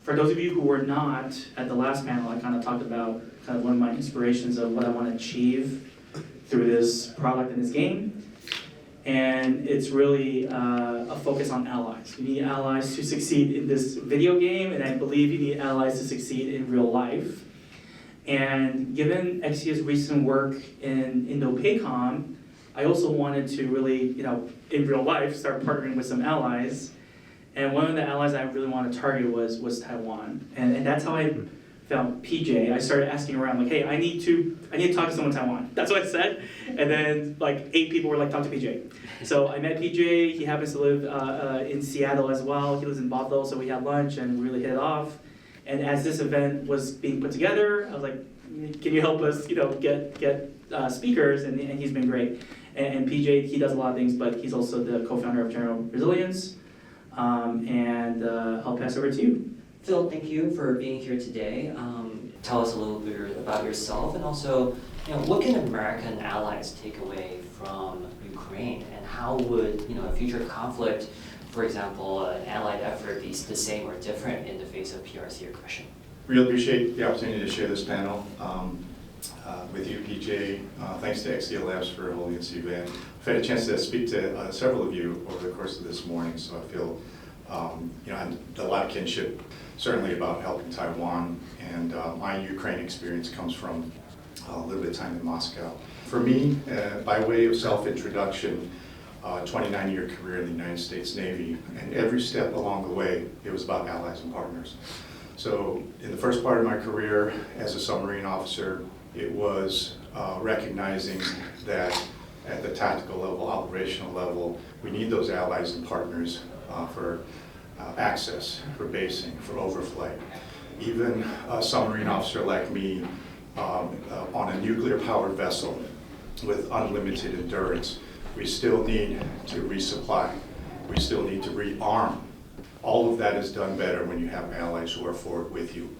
For those of you who were not at the last panel, I kind of talked about kind of one of my inspirations of what I want to achieve through this product and this game. And it's really a focus on allies. You need allies to succeed in this video game, and I believe you need allies to succeed in real life. And given Exia's recent work in Indo-Pacific, I also wanted to really, in real life, start partnering with some allies. And one of the allies I really wanted to target was Taiwan. And that's how I found PJ. I started asking around, like, hey, I need to talk to someone in Taiwan. That's what I said. And then like 8 people were like, talk to PJ. So I met PJ. He happens to live in Seattle as well. He lives in Bothell, so we had lunch and we really hit it off. And as this event was being put together, I was like, can you help us, get speakers? And he's been great. And PJ, he does a lot of things, but he's also the co-founder of General Resilience. And I'll pass over to you. Phil, thank you for being here today. Tell us a little bit about yourself, and also, what can American allies take away from Ukraine, and how would, a future conflict, for example, an allied effort, be the same or different in the face of PRC aggression? Really appreciate the opportunity to share this panel with you, PJ. Thanks to Exia Labs for holding this event. I've had a chance to speak to several of you over the course of this morning, so I feel a lot of kinship, certainly about helping Taiwan, and my Ukraine experience comes from a little bit of time in Moscow. For me, by way of self-introduction, 29-year career in the United States Navy, and every step along the way, it was about allies and partners. So in the first part of my career as a submarine officer, it was recognizing that at the tactical level, operational level, we need those allies and partners for access, for basing, for overflight. Even a submarine officer like me on a nuclear-powered vessel with unlimited endurance, we still need to resupply. We still need to rearm. All of that is done better when you have allies who are forward with you.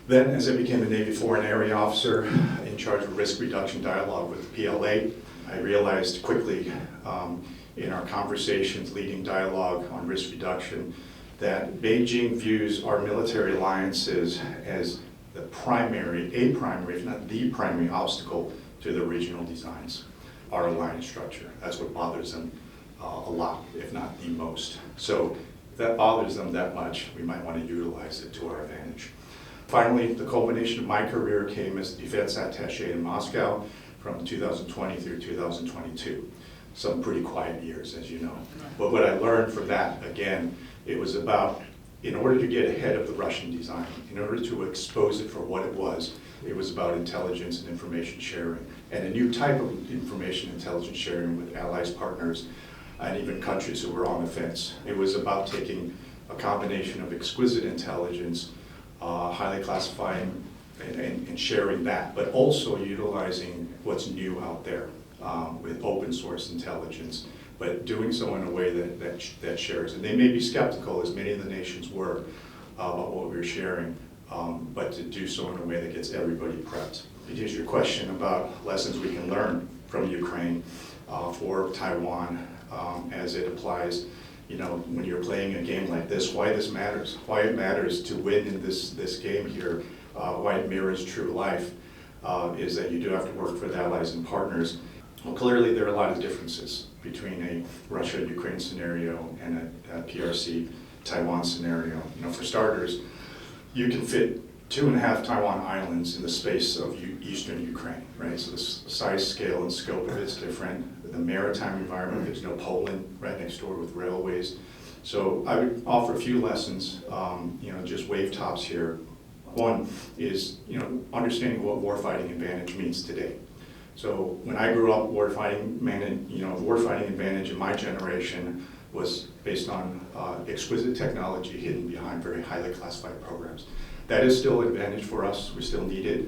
Then, as I became a Navy Foreign Area Officer in charge of risk reduction dialogue with the PLA, I realized quickly in our conversations leading dialogue on risk reduction that Beijing views our military alliances as a primary, if not the primary obstacle to the regional designs, our alliance structure. That's what bothers them a lot, if not the most. So if that bothers them that much, we might want to utilize it to our advantage. Finally, the culmination of my career came as defense attaché in Moscow from 2020 through 2022. Some pretty quiet years, as you know. But what I learned from that, again, it was about, in order to get ahead of the Russian design, in order to expose it for what it was about intelligence and information sharing, and a new type of information intelligence sharing with allies, partners, and even countries who were on the fence. It was about taking a combination of exquisite intelligence, highly classifying and sharing that, but also utilizing what's new out there with open source intelligence, but doing so in a way that shares. And they may be skeptical, as many of the nations were, about what we were sharing, but to do so in a way that gets everybody prepped. It is your question about lessons we can learn from Ukraine for Taiwan as it applies, when you're playing a game like this, why this matters, why it matters to win in this game here, why it mirrors true life, is that you do have to work for the allies and partners. Well, clearly there are a lot of differences between a Russia-Ukraine scenario and a PRC Taiwan scenario. For starters, you can fit 2.5 Taiwan islands in the space of eastern Ukraine, right? So the size, scale, and scope of it's different. The maritime environment, there's no Poland right next door with railways. So I would offer a few lessons, just wave tops here. One is, understanding what warfighting advantage means today. So when I grew up, warfighting advantage in my generation was based on exquisite technology hidden behind very highly classified programs. That is still an advantage for us. We still need it.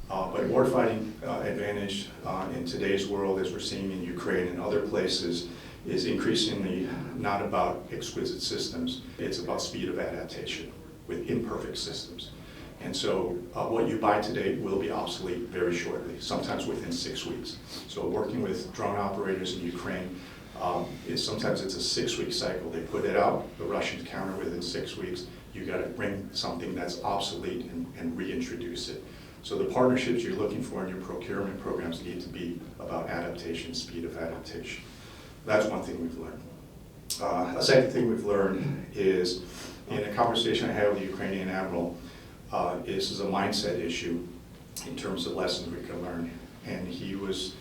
But warfighting advantage in today's world, as we're seeing in Ukraine and other places, is increasingly not about exquisite systems. It's about speed of adaptation with imperfect systems. And so what you buy today will be obsolete very shortly, sometimes within 6 weeks. So working with drone operators in Ukraine, Sometimes it's a 6-week cycle. They put it out, the Russians counter within 6 weeks. You got to bring something that's obsolete and reintroduce it. So the partnerships you're looking for in your procurement programs need to be about adaptation, speed of adaptation. That's one thing we've learned. A second thing we've learned is, in a conversation I had with the Ukrainian Admiral, this is a mindset issue in terms of lessons we can learn. And he was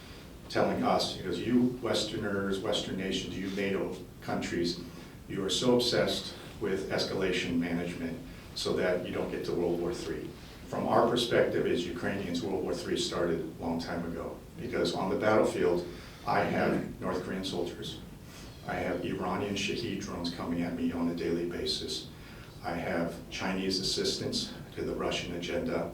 telling us, he goes, you Westerners, Western nations, you NATO countries, you are so obsessed with escalation management so that you don't get to World War III. From our perspective as Ukrainians, World War III started a long time ago, because on the battlefield, I have North Korean soldiers. I have Iranian Shahed drones coming at me on a daily basis. I have Chinese assistance to the Russian agenda,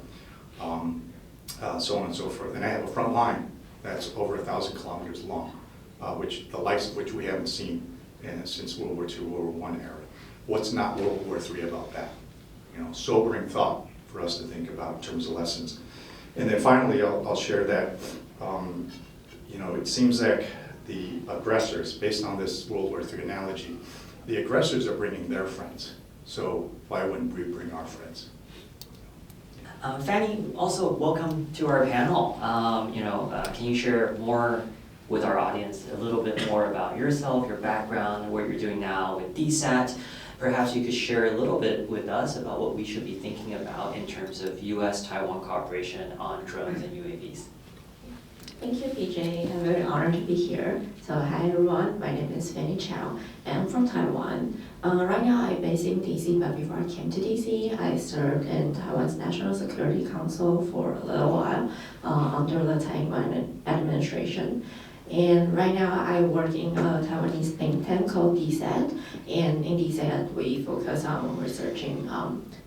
so on and so forth. And I have a front line that's over 1,000 kilometers long, which the likes of which we haven't seen since World War II, World War I era. What's not World War III about that? You know, sobering thought for us to think about in terms of lessons. And then finally, I'll share that, you know, it seems like the aggressors, based on this World War III analogy, the aggressors are bringing their friends. So why wouldn't we bring our friends? Fanny, also welcome to our panel. Can you share more with our audience, a little bit more about yourself, your background, what you're doing now with DSAT? Perhaps you could share a little bit with us about what we should be thinking about in terms of U.S.-Taiwan cooperation on drones and UAVs. Thank you, PJ. I'm very honored to be here. So hi everyone, my name is Fanny Chao, and I'm from Taiwan. Right now I'm based in DC, but before I came to DC, I served in Taiwan's National Security Council for a little while under the Taiwan administration. And right now I work in a Taiwanese think tank called DSAT, and in DSAT we focus on researching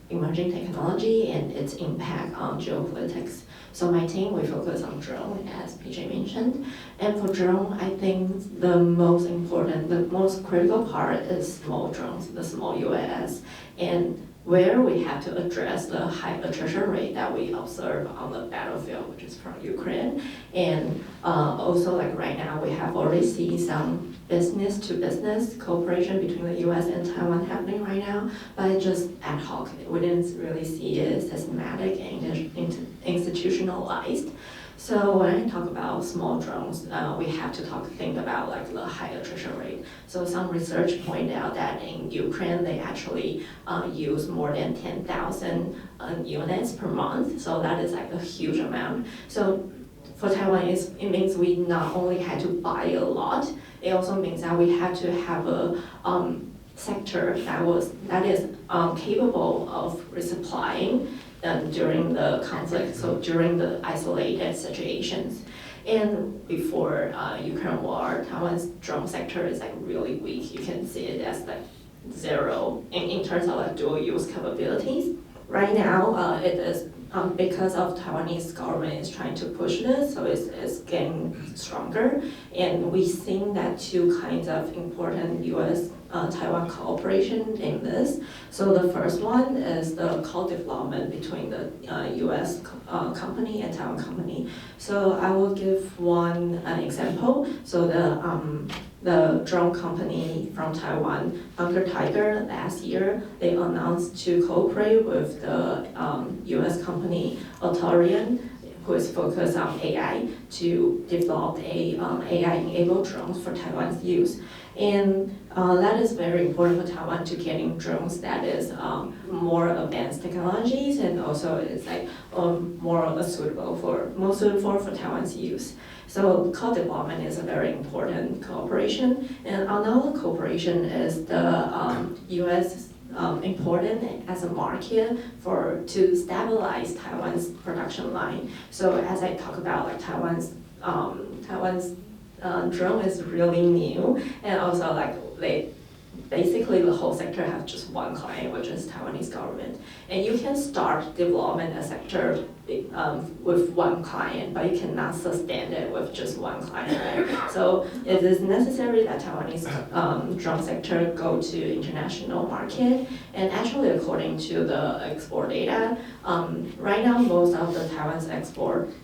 emerging technology and its impact on geopolitics. So my team, we focus on drone, as PJ mentioned. And for drone, I think the most important, the most critical part is small drones, the small UAS. And where we have to address the high attrition rate that we observe on the battlefield, which is from Ukraine. And also like right now, we have already seen some business-to-business cooperation between the US and Taiwan happening right now, but it's just ad hoc. We didn't really see it systematic and institutionalized. So when I talk about small drones, we have to think about like the high attrition rate. So some research pointed out that in Ukraine, they actually use more than 10,000 units per month. So that is like a huge amount. So for Taiwan, it means we not only had to buy a lot, it also means that we had to have a sector that is capable of resupplying during the conflict, so during the isolated situations. And before Ukraine war, Taiwan's drone sector is like really weak. You can see it as like zero in terms of like dual use capabilities. Right now, it is because of Taiwanese government is trying to push this, so it's getting stronger. And we've seen that two kinds of important US Taiwan cooperation in this. So the first one is the co-development between the US company and Taiwan company. So I will give one example. So the drone company from Taiwan, Hunter Tiger, last year, they announced to cooperate with the US company Autorian, who is focused on AI, to develop a AI-enabled drones for Taiwan's use. And that is very important for Taiwan to getting drones that is more advanced technologies, and also is like more suitable for Taiwan's use. So co-development is a very important cooperation, and another cooperation is the U.S. Important as a market to stabilize Taiwan's production line. So as I talk about, like Taiwan's drone is really new, and also like basically the whole sector has just one client, which is Taiwanese government. And you can start development a sector with one client, but you cannot sustain it with just one client, right? So it is necessary that Taiwanese drone sector go to international market. And actually, according to the export data, right now most of the Taiwan's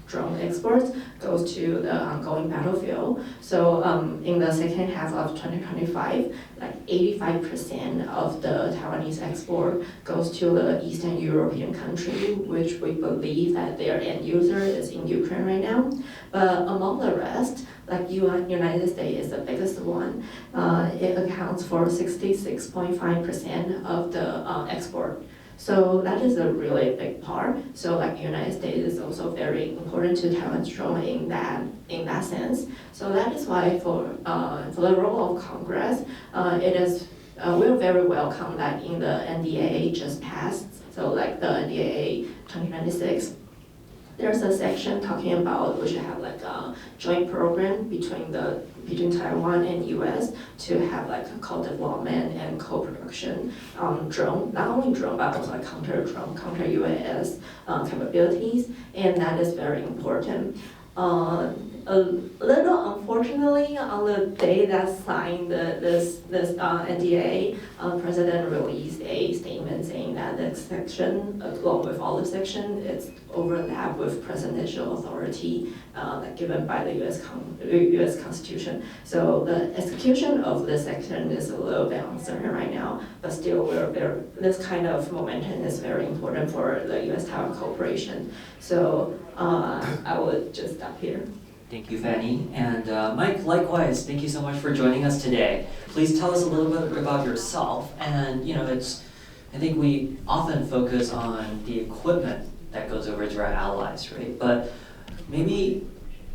drone exports goes to the ongoing battlefield. So in the second half of 2025, like 85% of the Taiwanese export goes to the Eastern European country, which we believe that their end user is in Ukraine right now. But among the rest, like United States is the biggest one. It accounts for 66.5% of the export. So that is a really big part. So like United States is also very important to Taiwan's drone in that sense. So that is why for the role of Congress, it is we're very welcome that in the NDAA just passed. So like the NDAA 2026. There's a section talking about we should have like a joint program between Taiwan and US to have like a co-development and co-production drone, not only drone but also like counter drone, counter UAS capabilities, and that is very important. A little unfortunately, on the day that signed this NDA, President released a statement saying that the section, along with all the section, it's overlap with presidential authority given by the U.S. Constitution. So the execution of this section is a little bit uncertain right now, but still this kind of momentum is very important for the U.S.-Taiwan cooperation. So I would just stop here. Thank you, Fanny. And Mike, likewise, thank you so much for joining us today. Please tell us a little bit about yourself. And I think we often focus on the equipment that goes over to our allies, right? But maybe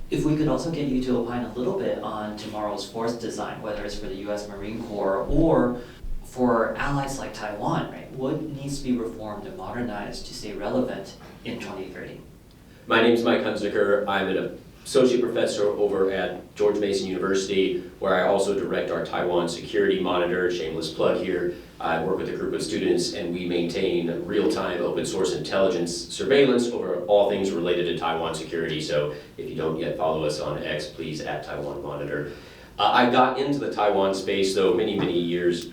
if we could also get you to opine a little bit on tomorrow's force design, whether it's for the U.S. Marine Corps or for allies like Taiwan, right? What needs to be reformed and modernized to stay relevant in 2030? My name is Mike Hunzeker. I'm an associate professor over at George Mason University, where I also direct our Taiwan Security Monitor, shameless plug here. I work with a group of students and we maintain real-time open source intelligence surveillance over all things related to Taiwan security. So if you don't yet follow us on X, please @Taiwan Monitor. I got into the Taiwan space though many years,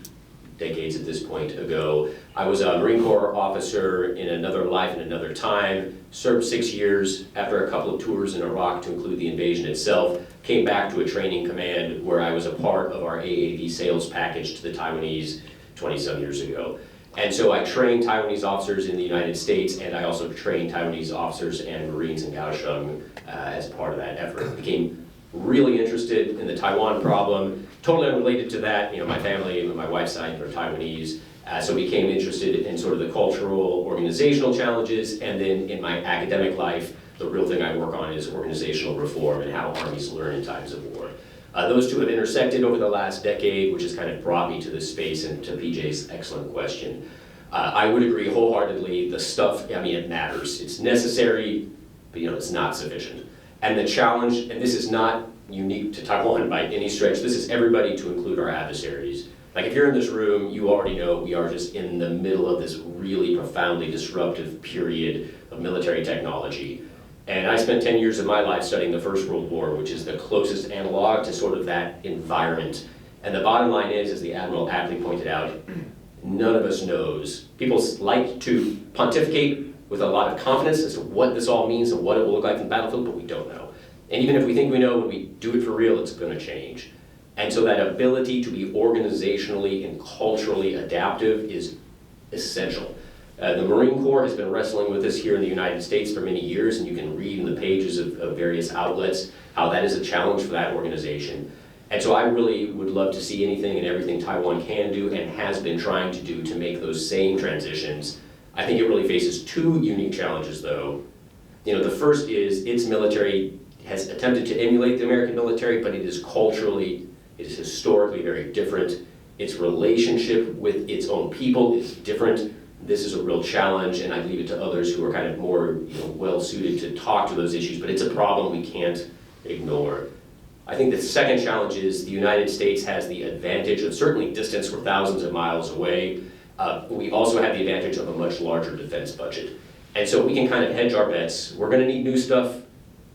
decades at this point ago. I was a Marine Corps officer in another life and another time, served 6 years after a couple of tours in Iraq to include the invasion itself, came back to a training command where I was a part of our AAV sales package to the Taiwanese 20-some years ago. And so I trained Taiwanese officers in the United States, and I also trained Taiwanese officers and Marines in Kaohsiung as part of that effort. Became really interested in the Taiwan problem, totally unrelated to that. My family, my wife's side are Taiwanese, so became interested in sort of the cultural, organizational challenges, and then in my academic life, the real thing I work on is organizational reform and how armies learn in times of war. Those two have intersected over the last decade, which has kind of brought me to this space and to PJ's excellent question. I would agree wholeheartedly, the stuff, it matters. It's necessary, but it's not sufficient. And the challenge, and this is not unique to Taiwan by any stretch, this is everybody to include our adversaries. Like if you're in this room, you already know we are just in the middle of this really profoundly disruptive period of military technology. And I spent 10 years of my life studying the First World War, which is the closest analog to sort of that environment. And the bottom line is, as the Admiral aptly pointed out, none of us knows. People like to pontificate with a lot of confidence as to what this all means and what it will look like in the battlefield, but we don't know. And even if we think we know, when we do it for real, it's going to change. And so that ability to be organizationally and culturally adaptive is essential. The Marine Corps has been wrestling with this here in the United States for many years, and you can read in the pages of various outlets how that is a challenge for that organization. And so I really would love to see anything and everything Taiwan can do and has been trying to do to make those same transitions. I think it really faces two unique challenges though. The first is its military has attempted to emulate the American military, but it is historically very different. Its relationship with its own people is different. This is a real challenge, and I leave it to others who are kind of more well-suited to talk to those issues, but it's a problem we can't ignore. I think the second challenge is the United States has the advantage of certainly distance, we're thousands of miles away. We also have the advantage of a much larger defense budget. And so we can kind of hedge our bets. We're gonna need new stuff,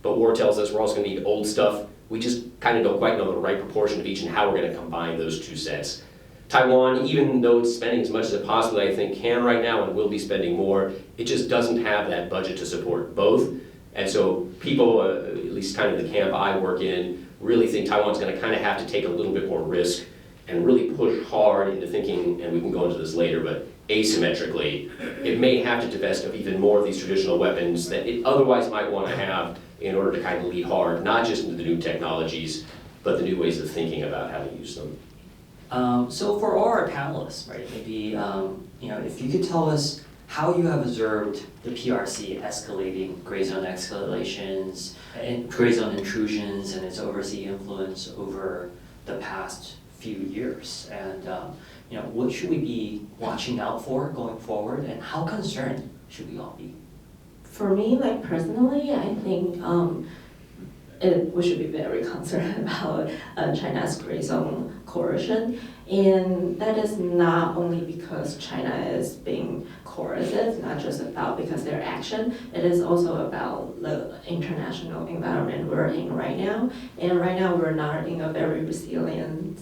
but war tells us we're also gonna need old stuff. We just kind of don't quite know the right proportion of each and how we're gonna combine those two sets. Taiwan, even though it's spending as much as it possibly, I think, can right now and will be spending more, it just doesn't have that budget to support both. And so people, at least kind of the camp I work in, really think Taiwan's gonna kind of have to take a little bit more risk and really push hard into thinking, and we can go into this later, but asymmetrically, it may have to divest of even more of these traditional weapons that it otherwise might want to have in order to kind of lead hard, not just into the new technologies, but the new ways of thinking about how to use them. So for all our panelists, right, maybe if you could tell us how you have observed the PRC escalating gray zone escalations and gray zone intrusions and its overseas influence over the past few years, and what should we be watching out for going forward, and how concerned should we all be? For me, like personally, I think we should be very concerned about China's gray zone coercion. And that is not only because China is being coercive, not just about because their action, it is also about the international environment we're in right now. And right now we're not in a very resilient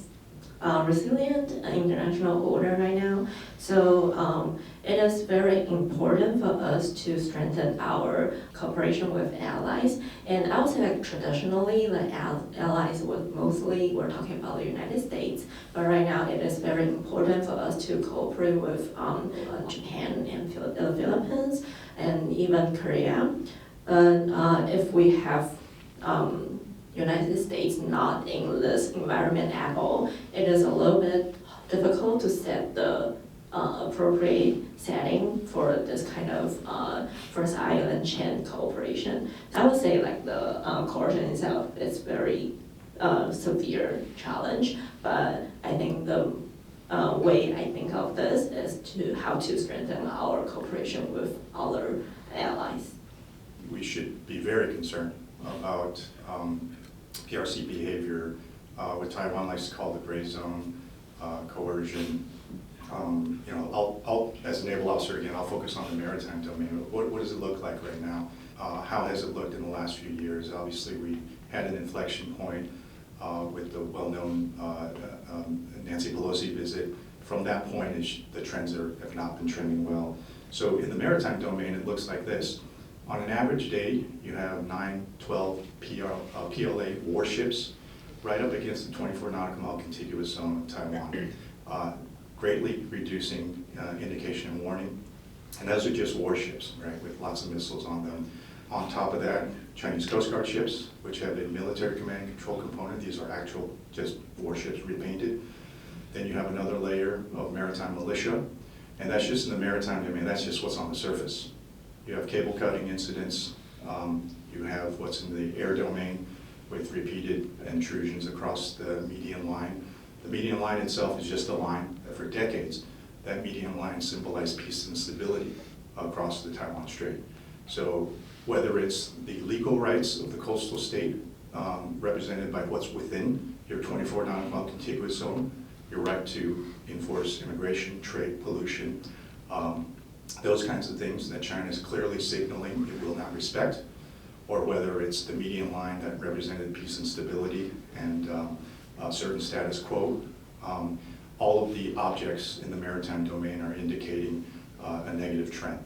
international order right now. So it is very important for us to strengthen our cooperation with allies. And I would say like traditionally, like allies we're talking about the United States, but right now it is very important for us to cooperate with Japan and the Philippines and even Korea. But if we have United States not in this environment at all, it is a little bit difficult to set the appropriate setting for this kind of first island chain cooperation. I would say like the coercion itself is very severe challenge, but I think the way I think of this is to how to strengthen our cooperation with other allies. We should be very concerned about PRC behavior, what Taiwan likes to call the gray zone, coercion. I'll, as a naval officer again, I'll focus on the maritime domain. What does it look like right now? How has it looked in the last few years? Obviously, we had an inflection point with the well-known Nancy Pelosi visit. From that point, the trends have not been trending well. So in the maritime domain, it looks like this. On an average day, you have 9, 12 PLA warships right up against the 24 nautical mile contiguous zone of Taiwan, greatly reducing indication and warning. And those are just warships, right, with lots of missiles on them. On top of that, Chinese Coast Guard ships, which have a military command and control component. These are actual just warships repainted. Then you have another layer of maritime militia, and that's just in the maritime domain. That's just what's on the surface. You have cable cutting incidents. You have what's in the air domain with repeated intrusions across the median line. The median line itself is just a line that for decades, that median line symbolized peace and stability across the Taiwan Strait. So whether it's the legal rights of the coastal state represented by what's within your 24 nautical mile contiguous zone, your right to enforce immigration, trade, pollution, those kinds of things that China is clearly signaling it will not respect, or whether it's the median line that represented peace and stability and a certain status quo. All of the objects in the maritime domain are indicating a negative trend.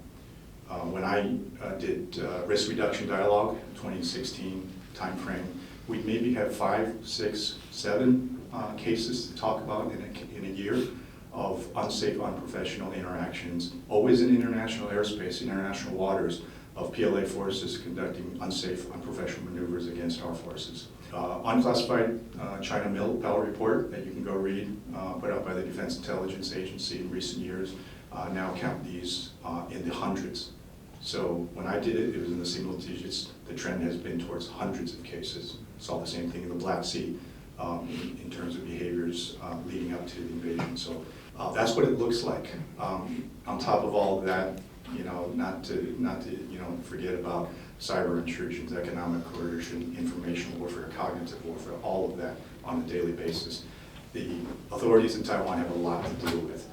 When I did risk reduction dialogue, 2016 timeframe, we maybe had 5, 6, 7 cases to talk about in a year of unsafe, unprofessional interactions, always in international airspace, international waters, of PLA forces conducting unsafe, unprofessional maneuvers against our forces. Unclassified China Mil Bell report that you can go read, put out by the Defense Intelligence Agency in recent years, now count these in the hundreds. So when I did it, it was in the single digits. The trend has been towards hundreds of cases. Saw the same thing in the Black Sea in terms of behaviors leading up to the invasion. So that's what it looks like. On top of all of that, not to forget about cyber intrusions, economic coercion, information warfare, cognitive warfare, all of that on a daily basis. The authorities in Taiwan have a lot to deal with.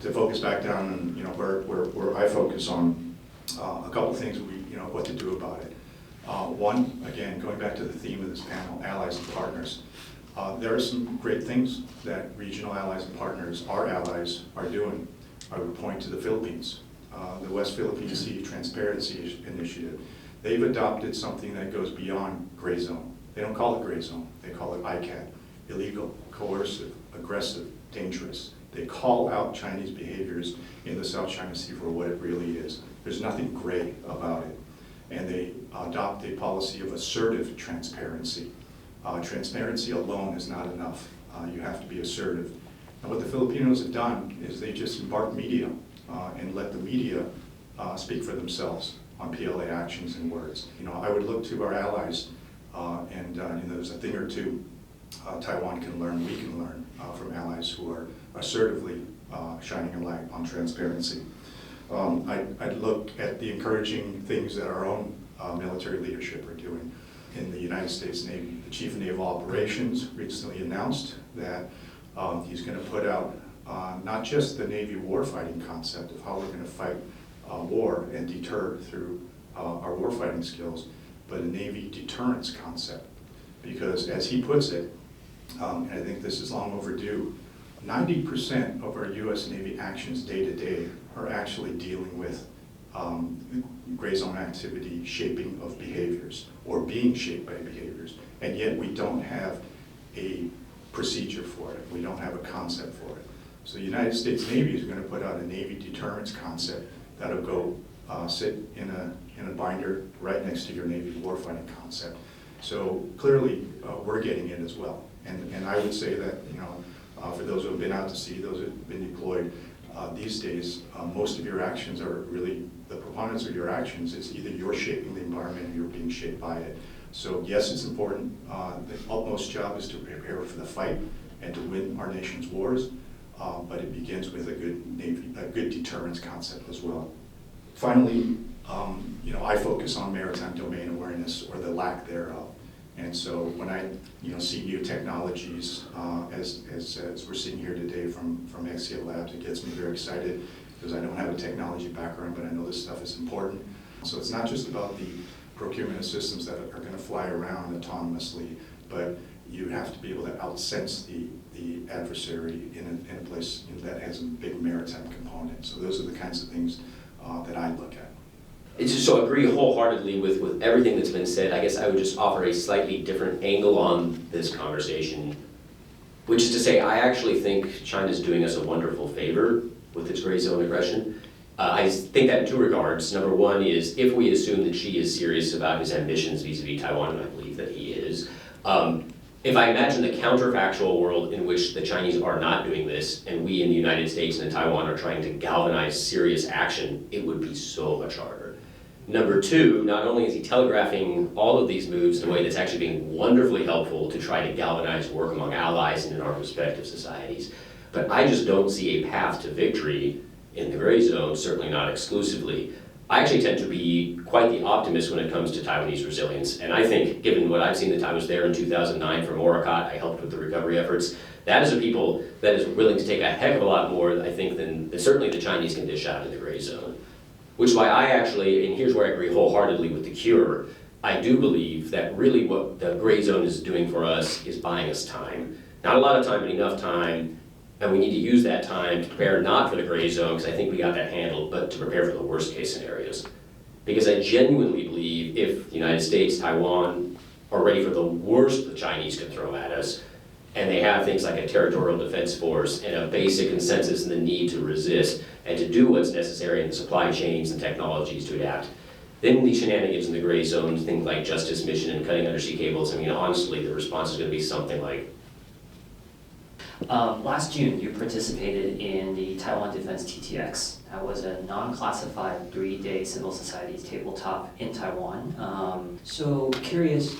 To focus back down on where I focus on A couple things what to do about it. One, again, going back to the theme of this panel, allies and partners. There are some great things that regional allies and partners, our allies, are doing. I would point to the Philippines, the West Philippine Sea Transparency Initiative. They've adopted something that goes beyond gray zone. They don't call it gray zone, they call it ICAT, illegal, coercive, aggressive, dangerous. They call out Chinese behaviors in the South China Sea for what it really is. There's nothing gray about it. And they adopt a policy of assertive transparency. Transparency alone is not enough. You have to be assertive. And what the Filipinos have done is they just embark media and let the media speak for themselves on PLA actions and words. I would look to our allies, and there's a thing or two Taiwan can learn, we can learn from allies who are assertively shining a light on transparency. I'd look at the encouraging things that our own military leadership are doing. In the United States Navy, the Chief of Naval Operations recently announced that he's going to put out not just the Navy warfighting concept of how we're going to fight war and deter through our warfighting skills, but a Navy deterrence concept. Because as he puts it, and I think this is long overdue, 90% of our U.S. Navy actions day to day are actually dealing with gray zone activity, shaping of behaviors, or being shaped by behaviors, and yet we don't have a procedure for it. We don't have a concept for it. So the United States Navy is going to put out a Navy deterrence concept that'll go sit in a binder right next to your Navy warfighting concept. So clearly we're getting it as well. And I would say that, for those who have been out to sea, those who have been deployed, these days, most of your actions are really, the preponderance of your actions is either you're shaping the environment or you're being shaped by it. So yes, it's important. The utmost job is to prepare for the fight and to win our nation's wars, but it begins with a good deterrence concept as well. Finally, I focus on maritime domain awareness or the lack thereof. And so when I see new technologies, as we're seeing here today from XCL Labs, it gets me very excited because I don't have a technology background, but I know this stuff is important. So it's not just about the procurement of systems that are going to fly around autonomously, but you have to be able to outsense the adversary in a place that has a big maritime component. So those are the kinds of things that I look at. It's just so I agree wholeheartedly with everything that's been said. I guess I would just offer a slightly different angle on this conversation, which is to say I actually think China's doing us a wonderful favor with its gray zone aggression. I think that in two regards. Number one is if we assume that Xi is serious about his ambitions vis-a-vis Taiwan, and I believe that he is, if I imagine the counterfactual world in which the Chinese are not doing this, and we in the United States and in Taiwan are trying to galvanize serious action, it would be so much harder. Number two, not only is he telegraphing all of these moves in a way that's actually being wonderfully helpful to try to galvanize work among allies and in our respective societies, but I just don't see a path to victory in the gray zone, certainly not exclusively. I actually tend to be quite the optimist when it comes to Taiwanese resilience, and I think, given what I've seen that I was there in 2009 for Morakot, I helped with the recovery efforts, that is a people that is willing to take a heck of a lot more, I think, than certainly the Chinese can dish out in the gray zone. Which is why I actually, and here's where I agree wholeheartedly with the cure, I do believe that really what the gray zone is doing for us is buying us time. Not a lot of time, but enough time, and we need to use that time to prepare not for the gray zone, because I think we got that handled, but to prepare for the worst case scenarios. Because I genuinely believe if the United States, Taiwan, are ready for the worst the Chinese could throw at us, and they have things like a territorial defense force and a basic consensus in the need to resist and to do what's necessary in the supply chains and technologies to adapt. Then the shenanigans in the gray zone, things like Justice Mission and cutting undersea cables, I mean, honestly, the response is going to be something like. Last June, you participated in the Taiwan Defense TTX. That was a non-classified 3-day civil society tabletop in Taiwan. So curious,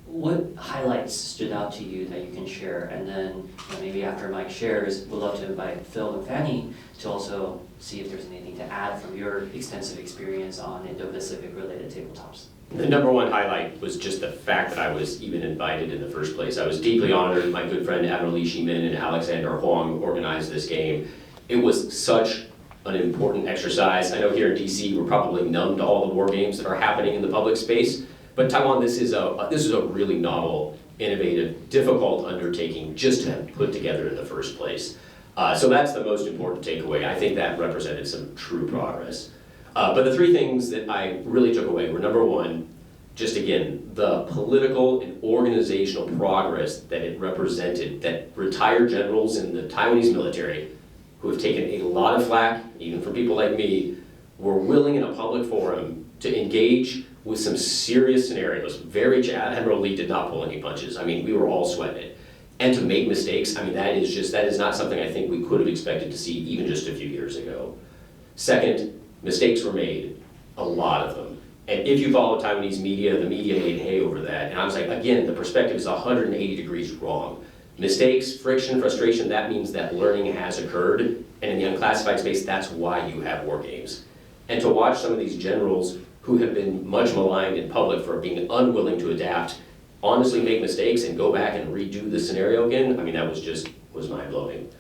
what highlights stood out to you that you can share? And then maybe after Mike shares, we'd love to invite Phil and Fanny to also see if there's anything to add from your extensive experience on Indo-Pacific related tabletops. The number one highlight was just the fact that I was even invited in the first place. I was deeply honored my good friend Admiral and Alexander Huang organized this game. It was such an important exercise. I know here in DC, we're probably numb to all the war games that are happening in the public space, but Taiwan, this is a really novel, innovative, difficult undertaking just to have put together in the first place. So that's the most important takeaway. I think that represented some true progress. But the three things that I really took away were, number one, just again, the political and organizational progress that it represented, that retired generals in the Taiwanese military, who have taken a lot of flack, even from people like me, were willing in a public forum to engage with some serious scenarios. Admiral Lee did not pull any punches. I mean, we were all sweating it. And to make mistakes, I mean, that is not something I think we could have expected to see even just a few years ago. Second, mistakes were made, a lot of them. And if you follow Taiwanese media, the media made hay over that. And I was like, again, the perspective is 180 degrees wrong. Mistakes, friction, frustration, that means that learning has occurred. And in the unclassified space, that's why you have war games. And to watch some of these generals who have been much maligned in public for being unwilling to adapt, honestly make mistakes and go back and redo the scenario again, I mean, that was mind-blowing.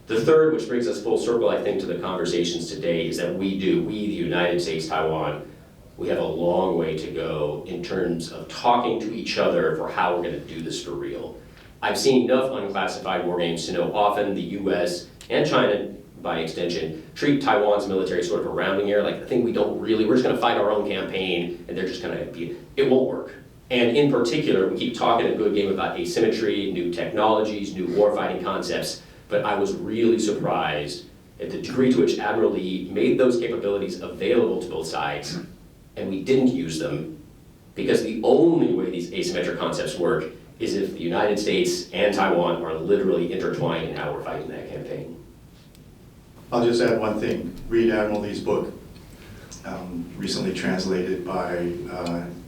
The third, which brings us full circle, I think, to the conversations today, is that we, the United States, Taiwan, we have a long way to go in terms of talking to each other for how we're gonna do this for real. I've seen enough unclassified war games to know often the US and China, by extension, treat Taiwan's military sort of a rounding error, like the thing we're just gonna fight our own campaign and they're just gonna it won't work. And in particular, we keep talking a good game about asymmetry, new technologies, new warfighting concepts, but I was really surprised at the degree to which Admiral Lee made those capabilities available to both sides, and we didn't use them, because the only way these asymmetric concepts work is if the United States and Taiwan are literally intertwined in how we're fighting that campaign. I'll just add one thing. Read Admiral Lee's book, recently translated by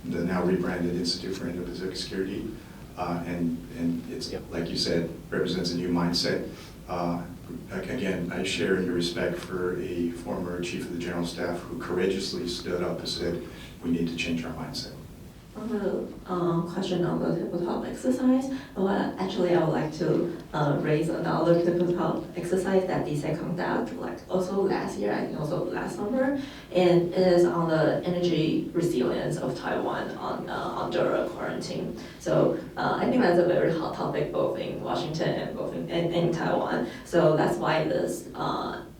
the now rebranded Institute for Indo-Pacific Security. And it's, like you said, represents a new mindset. Again, I share in your respect for a former chief of the general staff who courageously stood up and said, we need to change our mindset. On the question on the tabletop exercise, well, actually I would like to raise another tabletop exercise that DSEC conducted, like also last year, I think also last summer, and it is on the energy resilience of Taiwan under a quarantine. So I think that's a very hot topic both in Washington and both in Taiwan. So that's why this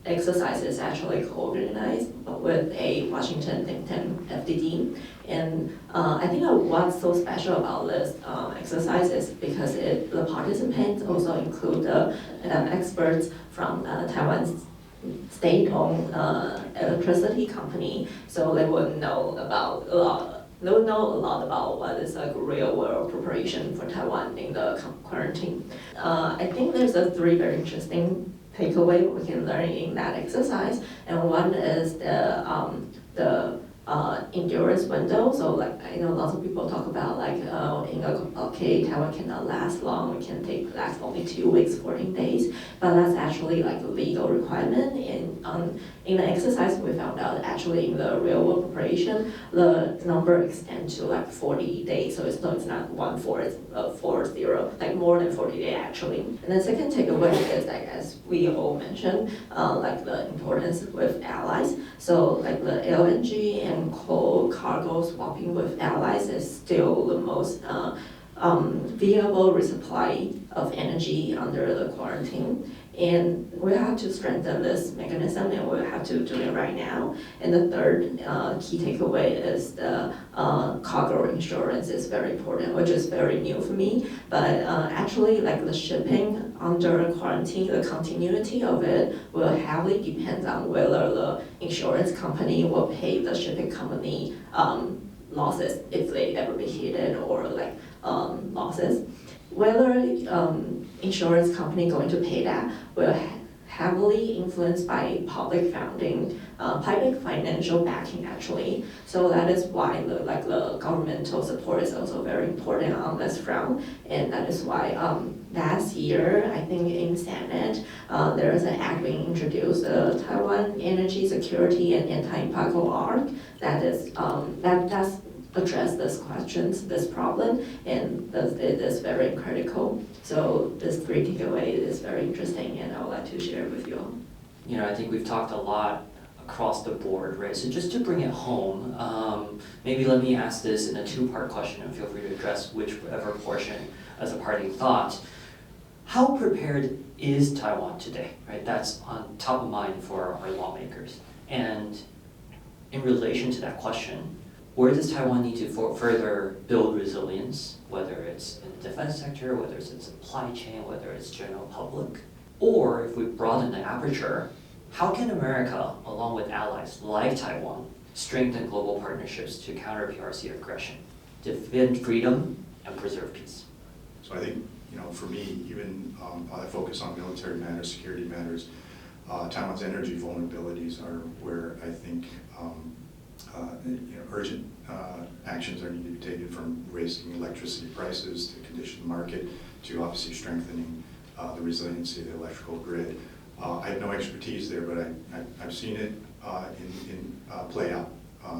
exercise is actually co-organized with a Washington think tank, FDD. And I think what's so special about this exercise is because the participants also include experts from Taiwan's state-owned electricity company, so they would know a lot about what is like real-world preparation for Taiwan in the quarantine. I think there's three very interesting takeaway we can learn in that exercise, and one is the endurance window. So like I know lots of people talk about like in a blockade Taiwan cannot last long, we can last only 2 weeks, 14 days, but that's actually like a legal requirement. In the exercise we found out actually in the real world preparation the number extends to like 40 days, so it's not 1-4, it's 40, like more than 40 days actually. And the second takeaway is like as we all mentioned, like the importance with allies. So like the LNG and coal cargo swapping with allies is still the most viable resupply of energy under the quarantine. And we have to strengthen this mechanism, and we have to do it right now. And the third key takeaway is the cargo insurance is very important, which is very new for me. But actually, like the shipping under quarantine, the continuity of it will heavily depend on whether the insurance company will pay the shipping company losses if they ever be hit or like losses. Whether insurance company going to pay that will heavily influenced by public funding, public financial backing actually. So that is why the governmental support is also very important on this front, and that is why last year I think in Senate there is an act being introduced, the Taiwan Energy Security and Anti-Embargo Act that is that's address these questions, this problem, and it is very critical. So this three takeaway is very interesting, and I would like to share with you all. I think we've talked a lot across the board, right? So just to bring it home, maybe let me ask this in a two-part question, and feel free to address whichever portion as a parting thought. How prepared is Taiwan today, right? That's on top of mind for our lawmakers. And in relation to that question, where does Taiwan need to further build resilience, whether it's in the defense sector, whether it's in supply chain, whether it's general public? Or if we broaden the aperture, how can America, along with allies like Taiwan, strengthen global partnerships to counter PRC aggression, defend freedom, and preserve peace? So I think, for me, even I focus on military matters, security matters. Taiwan's energy vulnerabilities are where I think urgent actions are needed to be taken, from raising electricity prices to condition the market to obviously strengthening the resiliency of the electrical grid. I have no expertise there, but I've seen it in play out.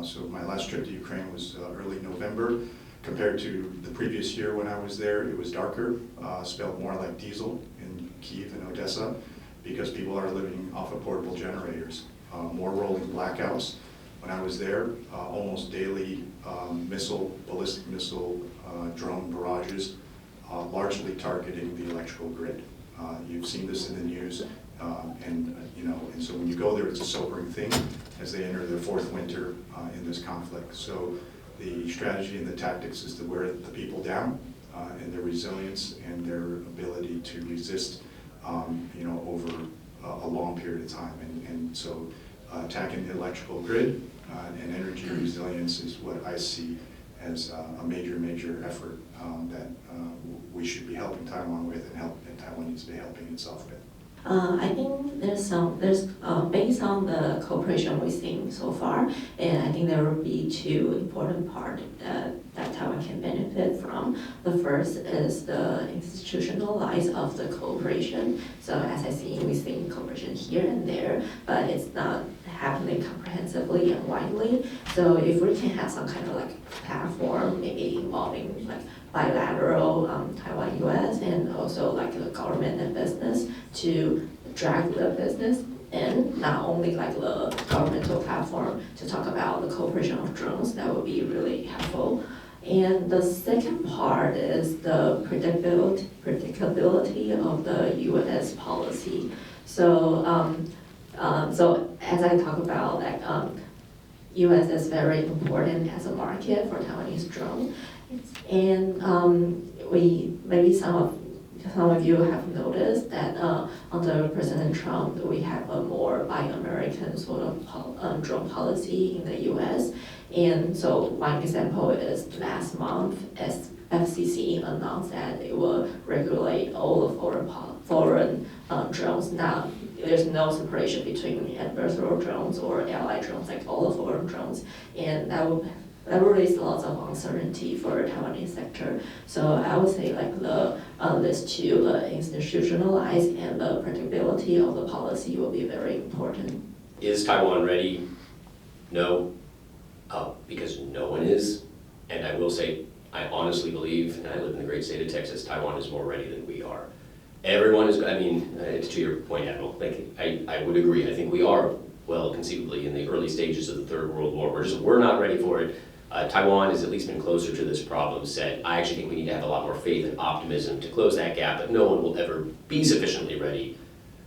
So my last trip to Ukraine was early November. Compared to the previous year when I was there, it was darker, smelled more like diesel in Kyiv and Odessa, because people are living off of portable generators. More rolling blackouts. When I was there, almost daily ballistic missile, drone barrages, largely targeting the electrical grid. You've seen this in the news, and so when you go there, it's a sobering thing as they enter their fourth winter in this conflict. So the strategy and the tactics is to wear the people down, and their resilience and their ability to resist, over a long period of time. And so attacking the electrical grid and energy resilience is what I see as a major effort that we should be helping Taiwan with, and Taiwan needs to be helping itself with. I think there's based on the cooperation we've seen so far, and I think there will be two important parts that Taiwan can benefit from. The first is the institutionalize of the cooperation. So as I see, we've seen cooperation here and there, but it's not happening comprehensively and widely. So if we can have some kind of platform, maybe involving bilateral Taiwan-US and also the government and business to drag the business in, not only the governmental platform to talk about the cooperation of drones, that would be really helpful. And the second part is the predictability of the US policy. So, so as I talk about US is very important as a market for Taiwanese drone. And maybe some of you have noticed that under President Trump, we have a more Buy American sort of drone policy in the US. And so one example is last month, as FCC announced that it will regulate all the foreign drones. Now, there's no separation between adversarial drones or allied drones, all the foreign drones. And that will raise lots of uncertainty for the Taiwanese sector. So I would say these two, institutionalize and the predictability of the policy will be very important. Is Taiwan ready? No, because no one is. And I will say, I honestly believe, and I live in the great state of Texas, Taiwan is more ready than we are. Everyone is, it's to your point, Admiral, I would agree. I think we are, well, conceivably in the early stages of the Third World War. We're not ready for it. Taiwan has at least been closer to this problem set. I actually think we need to have a lot more faith and optimism to close that gap, but no one will ever be sufficiently ready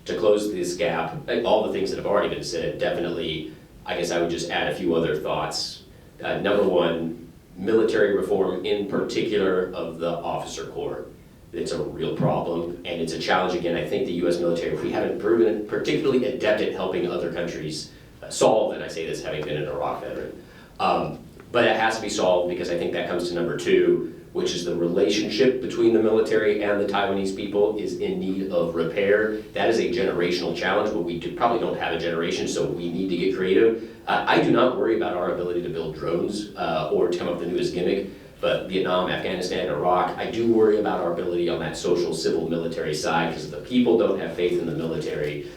to close this gap. All the things that have already been said, definitely, I guess I would just add a few other thoughts. Number one, military reform, in particular of the officer corps. It's a real problem, and it's a challenge. Again, I think the U.S. military, we haven't proven it particularly adept at helping other countries solve, and I say this having been an Iraq veteran. But it has to be solved, because I think that comes to number two, which is the relationship between the military and the Taiwanese people is in need of repair. That is a generational challenge, but we probably don't have a generation, so we need to get creative. I do not worry about our ability to build drones or to come up with the newest gimmick, but Vietnam, Afghanistan, Iraq, I do worry about our ability on that social, civil, military side, because if the people don't have faith in the military,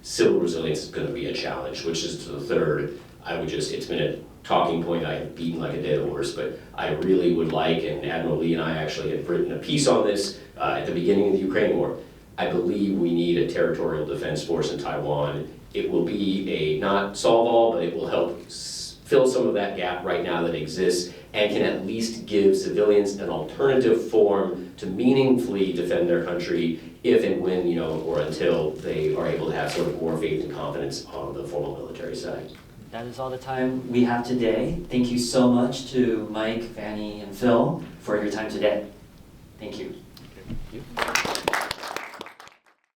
civil resilience is going to be a challenge, which is to the third. It's been a talking point I have beaten like a dead horse, but I really would like, and Admiral Lee and I actually have written a piece on this at the beginning of the Ukraine war. I believe we need a territorial defense force in Taiwan. It will be not solve all, but it will help fill some of that gap right now that exists and can at least give civilians an alternative form to meaningfully defend their country if and when, or until they are able to have sort of more faith and confidence on the formal military side. That is all the time we have today. Thank you so much to Mike, Fanny, and Phil for your time today. Thank you. Thank you.